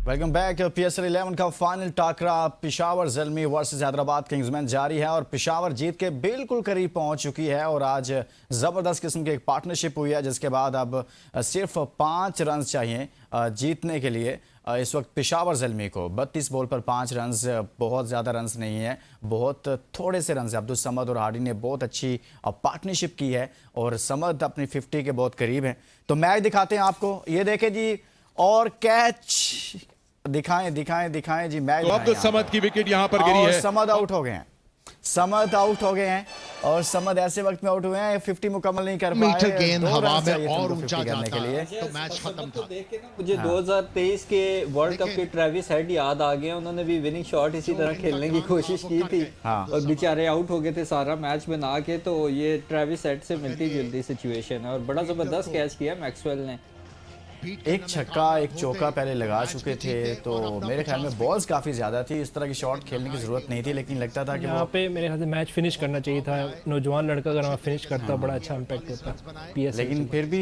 Welcome back. PSL 11 का फाइनल टाकरा पेशावर ज़ल्मी वर्सेस हैदराबाद किंग्स में जारी है और पेशावर जीत के बिल्कुल करीब पहुंच चुकी है और आज ज़बरदस्त किस्म की एक पार्टनरशिप हुई है, जिसके बाद अब सिर्फ 5 रन चाहिए जीतने के लिए। इस वक्त पेशावर ज़ल्मी को 32 बॉल पर 5 रन बहुत ज़्यादा रन नहीं है, बहुत थोड़े से रन है। अब्दुल समद और हार्डी ने बहुत अच्छी पार्टनरशिप की है और समद अपनी 50 के बहुत करीब है। तो मैच दिखाते हैं आपको, ये देखें जी, और कैच दिखाएं जी, मैच तो अब्दुल समद की विकेट यहां पर गिरी है। समद आउट हो गए हैं, समद आउट हो गए हैं और समद ऐसे वक्त में आउट हुए हैं 50 मुकम्मल नहीं कर पाए। मीटर गेंद 2 हवा रन में चाहिए और तुमको ऊंचा 50 करने जाता के लिए। तो मैच खत्म था। देख के ना मुझे 2023 के वर्ल्ड कप के ट्रेविस हेड याद आ गए। उन्होंने भी विनिंग शॉट इसी तरह खेलने की कोशिश की थी और बेचारे आउट हो गए थे सारा मैच बना के। तो ये ट्रेविस हेड से मिलती जुलती सिचुएशन है और बड़ा जबरदस्त कैच किया मैक्सवेल ने। एक छक्का एक चौका पहले लगा चुके थे, तो मेरे ख्याल में बॉल्स काफी ज्यादा थी, इस तरह की शॉट खेलने की जरूरत नहीं थी, लेकिन लगता था कि यहाँ पे मेरे ख्याल से मैच फिनिश करना चाहिए था। नौजवान लड़का अगर वहाँ फिनिश करता बड़ा अच्छा इम्पैक्ट होता PSL। लेकिन फिर भी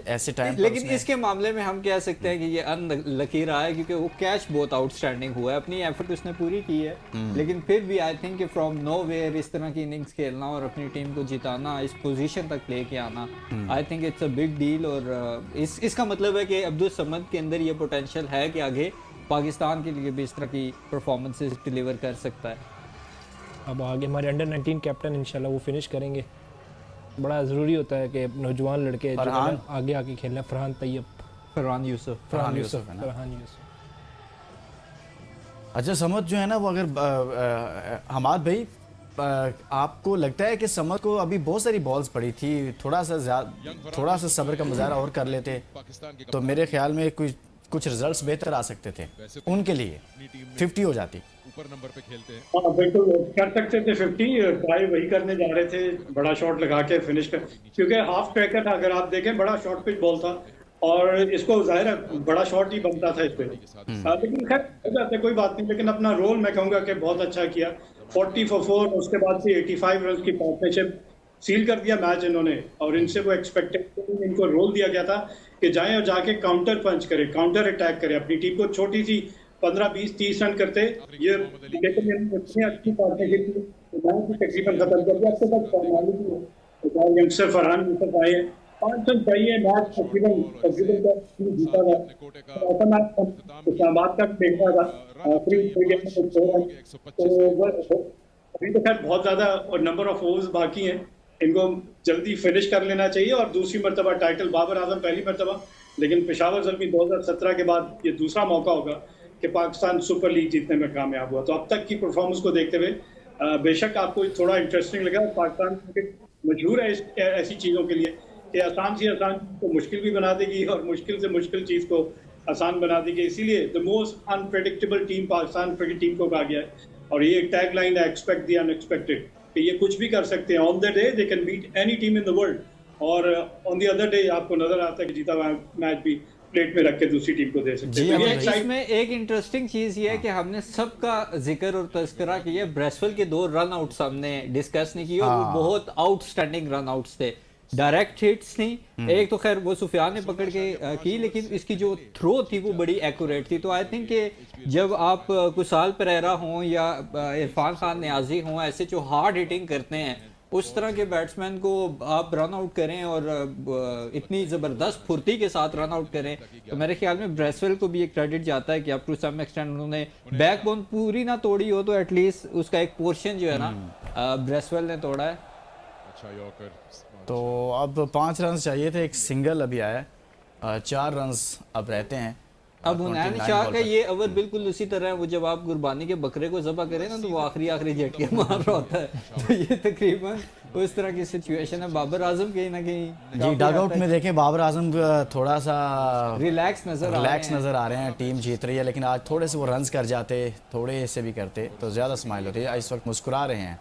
ऐसे टाइम लेकिन इसके मामले में हम कह सकते हैं कि ये अनलकी रहा है, क्योंकि वो कैच बहुत आउटस्टैंडिंग हुआ है। अपनी एफर्ट उसने पूरी की है, लेकिन फिर भी आई थिंक फ्रॉम नोवेयर इस तरह की इनिंग्स खेलना और अपनी टीम को जिताना, इस पोजीशन तक लेके आना, I think it's a big deal. और इसका मतलब है कि अब्दुल समद के अंदर ये पोटेंशियल है कि आगे पाकिस्तान के लिए भी इस तरह की परफॉर्मेंसेस डिलीवर कर सकता है। अब आगे हमारे अंडर 19 कैप्टन इंशाल्लाह वो फिनिश करेंगे। बड़ा ज़रूरी होता है कि नौजवान लड़के जो है आगे आके खेलना। फरहान यूसुफ। अच्छा, समद जो है ना वो अगर हमाद भाई आपको लगता है कि समद को अभी बहुत सारी बॉल्स पड़ी थी, थोड़ा सा सब्र का मुजाहरा और कर लेते तो मेरे ख्याल में कुछ रिजल्ट्स बेहतर आ सकते थे उनके लिए, 50 हो जाती। ऊपर नंबर पे खेलते हैं। हाँ बिल्कुल कर सकते थे 50, ट्राई वही करने जा रहे थे, बड़ा शॉट लगा के फिनिश कर, क्योंकि हाफ ट्रैकर था। अगर आप देखें बड़ा शॉर्ट पिच बॉल था और इसको जाहिर है बड़ा शॉट ही बनता था इस पे। लेकिन खैर हो जाते कोई बात नहीं, लेकिन अपना रोल मैं कहूँगा कि बहुत अच्छा किया। 40 for 4, उसके बाद से 85 रन की पार्टनरशिप सील कर दिया मैच इन्होंने। और इनसे वो एक्सपेक्टेड, इनको रोल दिया गया था कि जाएं और जाके काउंटर पंच करें, काउंटर अटैक करें, अपनी टीम को छोटी सी 15, 20, 30 रन करते ये। लेकिन इतनी अच्छी पार्टनरशिप थी, मैच भी तकरीबन खत्म कर दिया। अब तो बस यंगस्टर फरहान यूसुफ आए हैं, 5 रन चाहिए, मैच तकरीबन जीता था। ऐसा मैच इस्लामाबाद का देखा था, अभी तो खैर बहुत ज्यादा और नंबर ऑफ ओवर्स बाकी हैं, इनको जल्दी फिनिश कर लेना चाहिए। और दूसरी मरतबा टाइटल, बाबर आजम पहली मरतबा, लेकिन पेशावर ज़ल्मी 2017 के बाद ये दूसरा मौका होगा कि पाकिस्तान सुपर लीग जीतने में कामयाब हुआ। तो अब तक की परफॉर्मेंस को देखते हुए बेशक आपको थोड़ा इंटरेस्टिंग लगा। पाकिस्तान मशहूर है ऐसी चीज़ों के लिए कि आसान से आसान को मुश्किल भी बना देगी और मुश्किल से मुश्किल चीज़ को आसान बना देगी। इसीलिए the most unpredictable team Pakistan cricket team को कहा गया है। और ये टैग लाइन है, एक्सपेक्ट द अनएक्सपेक्टेड, कि ये कुछ भी कर सकते हैं। On the day they can beat any team in the world, और ऑन द अदर डे आपको नजर आता है कि जीता हुआ मैच भी प्लेट में रख के दूसरी टीम को दे सकते हैं। इसमें एक इंटरेस्टिंग चीज ये है कि हमने सबका जिक्र और तस्करा किया, ब्रेसवेल के 2 रन आउट्स हमने डिस्कस नहीं किए और वो बहुत आउटस्टैंडिंग रन आउट्स थे, डायरेक्ट हिट्स नहीं। एक तो खैर वो सुफियान ने पकड़ के की, लेकिन इसकी जो थ्रो थी वो बड़ी एक्यूरेट थी। तो आई थिंक कि जब आप कुशाल परेरा हों या इरफान खान नियाजी हों, ऐसे जो हार्ड हिटिंग करते हैं, उस तरह के बैट्समैन को आप रन आउट करें और इतनी ज़बरदस्त फुर्ती के साथ रन आउट करें, तो मेरे ख्याल में ब्रेसवेल को भी एक क्रेडिट जाता है कि अब टू सम एक्सटेंट उन्होंने बैकबोन पूरी ना तोड़ी हो तो एटलीस्ट उसका एक पोर्शन जो है ना ब्रेसवेल ने तोड़ा है। अच्छा यॉर्कर। तो अब 5 रन चाहिए थे, एक सिंगल अभी आया, 4 रन अब रहते हैं। अब हुनैन शाह का ये ओवर बिल्कुल उसी तरह है, वो जब आप कुर्बानी के बकरे को ज़बह करें ना तो वो आखिरी झटके मार रहा होता है। तो ये तकरीबन उस तरह की सिचुएशन है। बाबर आजम कहीं ना कहीं जी डगआउट में देखें, बाबर आजम थोड़ा सा रिलैक्स नजर आ रहे हैं। टीम जीत रही है, लेकिन आज थोड़े से वो रन्स कर जाते, थोड़े से भी करते तो ज़्यादा स्माइल होती है। इस वक्त मुस्कुरा रहे हैं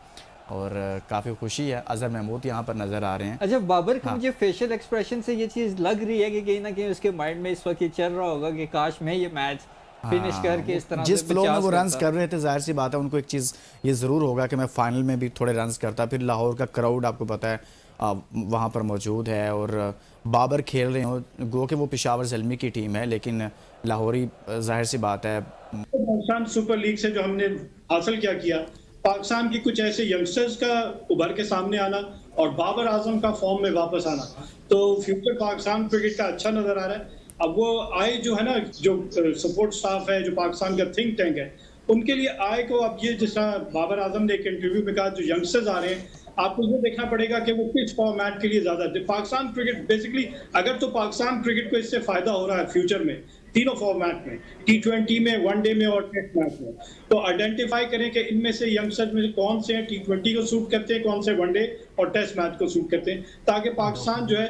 और काफ़ी खुशी है। अजहर महमूद यहाँ पर नज़र आ रहे हैं। अच्छा, बाबर के मुझे फेशियल एक्सप्रेशन से ये चीज़ लग रही है कि कहीं ना कहीं उसके माइंड में इस वक्त ये चल रहा होगा कि काश मैं ये मैच फिनिश करके इस तरह जिस फ्लो में वो रन्स कर रहे थे, जाहिर सी बात है उनको एक चीज़ ये ज़रूर होगा कि मैं फाइनल में भी थोड़े रन्स करता। फिर लाहौर का क्राउड आपको पता है वहाँ पर मौजूद है और बाबर खेल रहे हो, गो कि वो पेशावर ज़ल्मी की टीम है, लेकिन लाहौरी जाहिर सी बात है। पाकिस्तान सुपर लीग से जो हमने हासिल क्या किया, पाकिस्तान की कुछ ऐसे यंगस्टर्स का उभर के सामने आना और बाबर आजम का फॉर्म में वापस आना, तो फ्यूचर पाकिस्तान क्रिकेट का अच्छा नजर आ रहा है। अब वो आए जो है ना, जो सपोर्ट स्टाफ है, जो पाकिस्तान का थिंक टैंक है, उनके लिए आए को अब ये जिस तरह बाबर आजम ने एक इंटरव्यू में कहा, जो यंगस्टर्स आ रहे हैं, आपको ये देखना पड़ेगा कि वो किस फॉर्मेट के लिए ज्यादा पाकिस्तान क्रिकेट बेसिकली, अगर तो पाकिस्तान क्रिकेट को इससे फायदा हो रहा है फ्यूचर में तीनों फॉर्मेट में, T20 में, वनडे में और टेस्ट मैच में, तो आइडेंटिफाई करें कि इनमें से यंगस्टर्स में कौन से हैं T20 को सूट करते हैं, कौन से वनडे और टेस्ट मैच को सूट करते हैं, ताकि पाकिस्तान जो है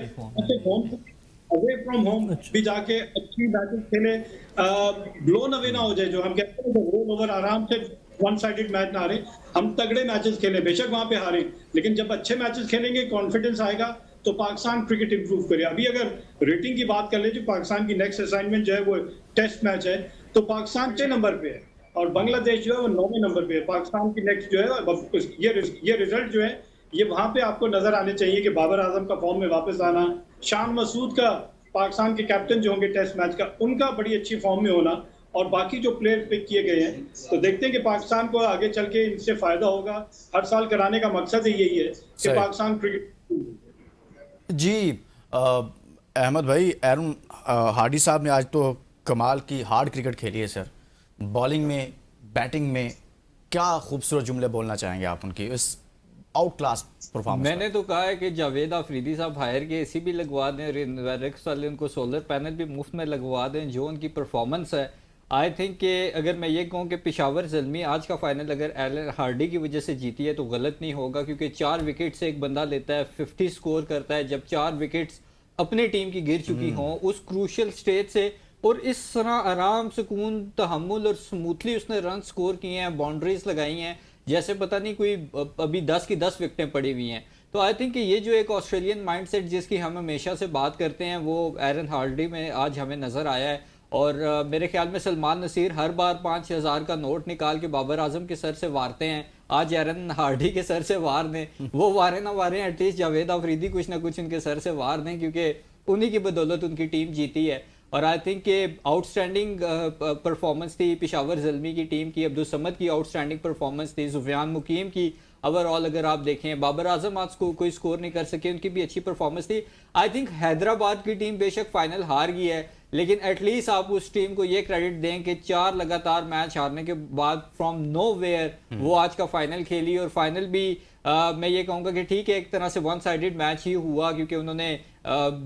अवे फ्रॉम होम भी जाके अच्छी मैचेस खेले, ब्लोन अवे ना हो जाए, जो हम कहते हैं रोल ओवर, आराम से वन साइडेड मैच ना हारे, हम तगड़े मैचेस खेलें, बेशक वहां पे हारें, लेकिन जब अच्छे मैचेस खेलेंगे, कॉन्फिडेंस आएगा, तो पाकिस्तान क्रिकेट इंप्रूव करे। अभी अगर रेटिंग की बात कर ले, जो पाकिस्तान की नेक्स्ट असाइनमेंट जो है वो टेस्ट मैच है, तो पाकिस्तान 6 नंबर पे है और बांग्लादेश जो है वो 9वें नंबर पे है। पाकिस्तान की नेक्स्ट जो है ये रिजल्ट जो है ये वहां पे आपको नजर आने चाहिए कि बाबर आजम का फॉर्म में वापस आना, शान मसूद का, पाकिस्तान के कैप्टन जो होंगे टेस्ट मैच का, उनका बड़ी अच्छी फॉर्म में होना, और बाकी जो प्लेयर पिक किए गए हैं, तो देखते हैं कि पाकिस्तान को आगे चल के इनसे फायदा होगा। हर साल कराने का मकसद ही यही है कि पाकिस्तान क्रिकेट। जी अहमद भाई, एरन हार्डी साहब ने आज तो कमाल की हार्ड क्रिकेट खेली है सर, बॉलिंग में, बैटिंग में, क्या खूबसूरत जुमले बोलना चाहेंगे आप उनकी इस आउट क्लास परफॉर्मेंस? मैंने तो कहा है कि जावेद आफरीदी साहब हायर के एसी भी लगवा दें, रिक्स वाले उनको सोलर पैनल भी मुफ्त में लगवा दें, जो उनकी परफॉर्मेंस है। आई थिंक कि अगर मैं ये कहूँ कि पेशावर ज़ल्मी आज का फाइनल अगर एलन हार्डी की वजह से जीती है तो गलत नहीं होगा, क्योंकि 4 विकेट से एक बंदा लेता है, 50 स्कोर करता है, जब 4 विकेट्स अपनी टीम की गिर चुकी हों उस क्रूशल स्टेज से, और इस तरह आराम, सुकून, तहम्मुल और स्मूथली उसने रन स्कोर किए हैं, बाउंड्रीज लगाई हैं, जैसे पता नहीं कोई अभी 10 की 10 विकेटें पड़ी हुई हैं। तो आई थिंक कि ये जो एक ऑस्ट्रेलियन माइंडसेट जिसकी हम हमेशा से बात करते हैं, वो एरन हार्डी में आज हमें नज़र आया है। और मेरे ख्याल में सलमान नसीर हर बार 5,000 का नोट निकाल के बाबर आजम के सर से वारते हैं, आज एरन हार्डी के सर से वार दें, वो वारे ना वारें, एटलीस्ट जावेद आफरीदी कुछ ना कुछ उनके सर से वार दें, क्योंकि उन्हीं की बदौलत उनकी टीम जीती है। और आई थिंक के आउटस्टैंडिंग परफॉर्मेंस थी पेशावर ज़ल्मी की टीम की, अब्दुल समद की आउटस्टैंडिंग परफॉर्मेंस थी, सुफियान मुकीम की ओवरऑल अगर आप देखें, बाबर आजम आज को कोई स्कोर नहीं कर सके, उनकी भी अच्छी परफॉर्मेंस थी। आई थिंक हैदराबाद की टीम बेशक फाइनल हार गई है, लेकिन एटलीस्ट आप उस टीम को ये क्रेडिट दें कि 4 लगातार मैच हारने के बाद फ्रॉम नोवेयर वो आज का फाइनल खेली, और फाइनल भी मैं ये कहूँगा कि ठीक है एक तरह से वन साइडेड मैच ही हुआ, क्योंकि उन्होंने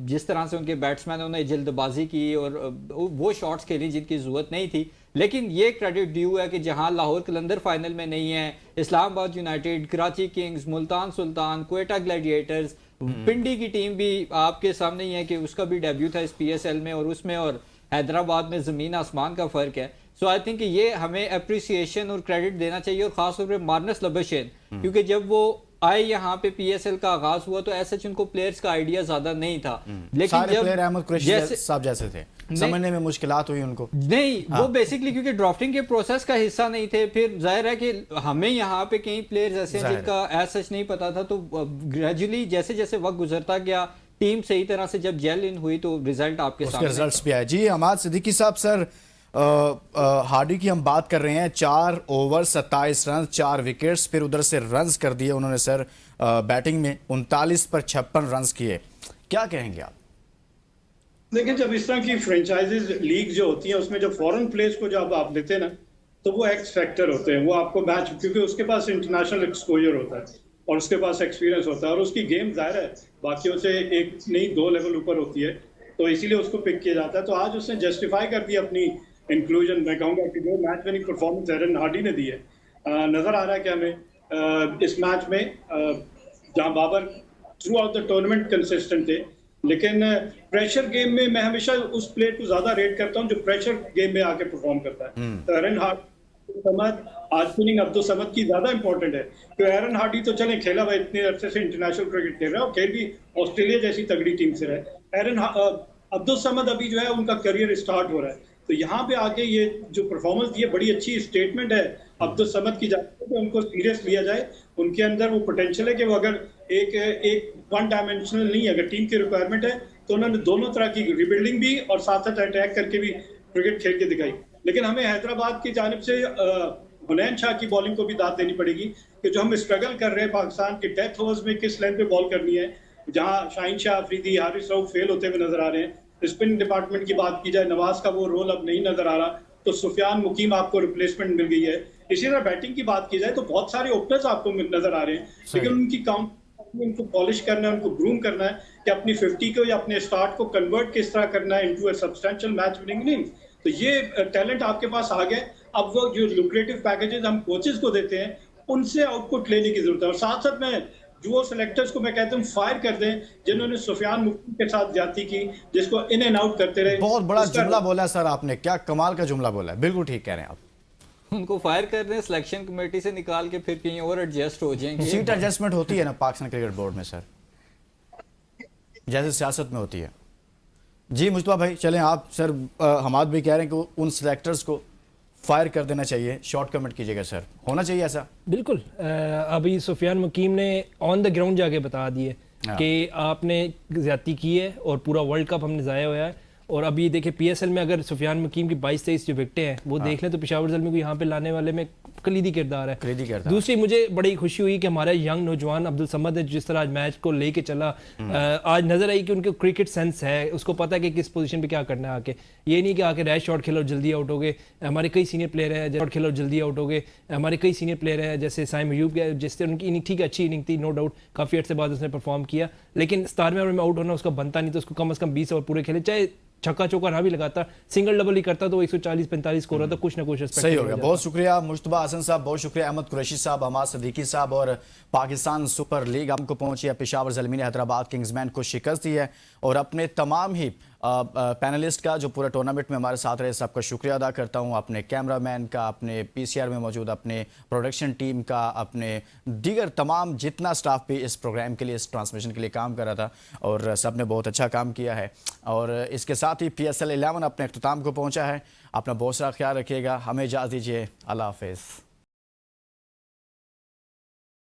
जिस तरह से उनके बैट्समैनों ने जल्दबाजी की और वो शॉट्स खेली जिनकी ज़रूरत नहीं थी। लेकिन ये क्रेडिट ड्यू है कि जहां लाहौर कलंदर फाइनल में नहीं है, Islamabad United, Karachi Kings, Multan Sultan, Quetta Gladiators, पिंडी की टीम भी आपके सामने ही है कि उसका भी डेब्यू था इस PSL में, और उसमें और हैदराबाद में ज़मीन आसमान का फ़र्क है। सो आई थिंक ये हमें अप्रिसिएशन और क्रेडिट देना चाहिए, और ख़ासतौर पर मार्नस लबशेन, क्योंकि जब वो आए यहाँ पे PSL का आगाज हुआ तो ऐसा उनको प्लेयर्स का आइडिया ज्यादा नहीं था, लेकिन सारे जब प्लेयर अहमद कुरैशी साहब जैसे थे, समझने में मुश्किलात हुई उनको नहीं, वो बेसिकली क्योंकि ड्राफ्टिंग के प्रोसेस का हिस्सा नहीं थे। फिर जाहिर है कि हमें यहाँ पे कई प्लेयर्स ऐसे हैं जिनका एज सच नहीं पता था, तो ग्रेजुअली जैसे जैसे वक्त गुजरता गया, टीम सही तरह से जब जेल इन हुई तो रिजल्ट आपके सामने रिजल्ट्स भी आए। जी हमाद सिद्दीकी साहब, सर हार्डी की हम बात कर रहे हैं, 4 ओवर 27 रन, 4 विकेट्स, फिर उधर से रन्स कर दिए उन्होंने सर बैटिंग में 39 पर 56 रन्स किए, क्या कहेंगे आप? देखिए, जब इस तरह की फ्रेंचाइजीज लीग जो होती हैं उसमें जब फॉरेन प्लेयर्स को जब आप लेते हैं ना, तो वो एक्स फैक्टर होते हैं, वो आपको मैच, क्योंकि उसके पास इंटरनेशनल एक्सपोजर होता है और उसके पास एक्सपीरियंस होता है, और उसकी गेम जाहिर है बाकियों से 1 नहीं 2 लेवल ऊपर होती है, तो इसीलिए उसको पिक किया जाता है। तो आज उसने जस्टिफाई कर दिया अपनी इंक्लूजन। मैं कहूँगा कि जो मैच विनिंग परफॉर्मेंस एरन हार्डी ने दी है, नज़र आ रहा है कि हमें इस मैच में जहाँ Babar throughout the tournament consistent थे, लेकिन प्रेशर गेम में मैं हमेशा उस प्लेयर को ज्यादा रेट करता हूँ जो प्रेशर गेम में आके परफॉर्म करता है। तो एरन हार्डी, आज स्पिनिंग अब्दुल समद की ज्यादा इंपॉर्टेंट है, तो एरन हार्डी तो चले खेला भाई, इतने अरसे से इंटरनेशनल क्रिकेट खेल रहा है और खेल भी ऑस्ट्रेलिया जैसी तगड़ी टीम से रहे। अब्दुल समद अभी जो है उनका करियर स्टार्ट हो रहा है, तो यहाँ पे आके ये जो परफॉर्मेंस दी है बड़ी अच्छी स्टेटमेंट है अब्दुल समद की जाती है कि उनको सीरियस लिया जाए। उनके अंदर वो पोटेंशियल है कि वो अगर एक वन डायमेंशनल नहीं है, अगर टीम की रिक्वायरमेंट है तो उन्होंने दोनों तरह की रिबिल्डिंग भी और साथ साथ अटैक करके भी क्रिकेट खेल के दिखाई। लेकिन हमें हैदराबाद की जानिब से हुनैन शाह की बॉलिंग को भी दाद देनी पड़ेगी कि जो हम स्ट्रगल कर रहे हैं पाकिस्तान के डेथ ओवर्स में किस लेंथ पे बॉल करनी है, जहां शाहीन शाह अफरीदी, हारिस रऊफ फेल होते हुए नजर आ रहे हैं। स्पिन डिपार्टमेंट की बात की जाए, नवाज का वो रोल अब नहीं नजर आ रहा, तो सुफियान मुकीम आपको रिप्लेसमेंट मिल गई है। इसी तरह बैटिंग की बात की जाए तो बहुत सारे ओपनर्स आपको नजर आ रहे हैं, लेकिन उनकी उनको पॉलिश करना है, उनको ग्रूम करना है कि अपनी 50 को या अपने स्टार्ट को कन्वर्ट किस तरह करना है into a substantial match winning innings. तो ये टैलेंट आपके पास आ गया। अब वो जो लुक्रेटिव पैकेजेस हम कोचेस को देते हैं उनसे आउटपुट लेने की जरूरत है। और साथ साथ मैं जुओ सेलेक्टर्स को मैं कहता हूँ फायर कर दें, जिन्होंने सुफियान मुकीम के साथ ज्यादती की, जिसको इन एंड आउट करते रहे। बहुत बड़ा जुमला बोला है सर आपने, क्या कमाल का जुमला बोला है, बिल्कुल ठीक कह रहे हैं आप। उनको फायर कर रहे हैं, सिलेक्शन कमेटी से निकाल के फिर कहीं और एडजस्ट हो जाएंगे। सीट एडजस्टमेंट होती है ना पाकिस्तान क्रिकेट बोर्ड में सर, जैसे सियासत में होती है। जी मुस्तफा भाई चलें आप सर, हमाद भी कह रहे हैं कि उन सिलेक्टर्स को फायर कर देना चाहिए, शॉर्ट कमेंट कीजिएगा सर, होना चाहिए ऐसा। बिल्कुल। अभी सुफियान मुकीम ने ऑन द ग्राउंड जाके बता दिए कि आपने ज्यादती की है और पूरा वर्ल्ड कप हमने ज़ाया हुआ है। और अभी देखिए PSL में अगर सुफियान मुकीम की 22-23 जो विकेटें हैं वो देख लें तो पेशावर ज़ल्मी को यहाँ पे लाने वाले में कलीदी किरदार है। दूसरी मुझे बड़ी खुशी हुई कि हमारा यंग नौजवान अब्दुल समद ने जिस तरह आज मैच को लेके चला, आज नजर आई कि उनके क्रिकेट सेंस है, उसको पता है कि किस पोजीशन पे क्या करना है आके। ये नहीं कि आके रैश शॉट खेलो और जल्दी आउट हो गए। हमारे कई सीनियर प्लेयर हैं शॉट खेलो जल्दी आउट हो गए। हमारे कई सीनियर प्लेयर हैं जैसे साइम अयूब, जिससे उनकी इनिंग ठीक अच्छी इनिंग थी, नो डाउट काफ़ी अर्से बाद उसने परफॉर्म किया, लेकिन 17वें ओवर में आउट होना उसका बनता नहीं, तो उसको कम से कम 20 ओवर पूरे खेले, चाहे छक्का चौका ना भी लगाता, सिंगल डबल ही करता तो 140-45 स्कोर होता, कुछ ना कुछ सही हो गया। बहुत शुक्रिया मुश्तबा हसन साहब, बहुत शुक्रिया अहमद कुरैशी साहब, हमाद सदीकी साहब। और पाकिस्तान सुपर लीग आपको पहुंची है, पेशावर ज़ल्मी ने हैदराबाद किंग्समैन को शिकस्त दी है। और अपने तमाम ही पैनलिस्ट का जो पूरा टूर्नामेंट में हमारे साथ रहे, सबका शुक्रिया अदा करता हूं। अपने कैमरामैन का, अपने PCR में मौजूद अपने प्रोडक्शन टीम का, अपने दीगर तमाम जितना स्टाफ भी इस प्रोग्राम के लिए, इस ट्रांसमिशन के लिए काम कर रहा था, और सब ने बहुत अच्छा काम किया है। और इसके साथ ही PSL 11 अपने अख्ताम को पहुंचा है। अपना बहुत सारा ख्याल रखिएगा, हमें इजाज़त दीजिए, अल्लाह हाफिज़।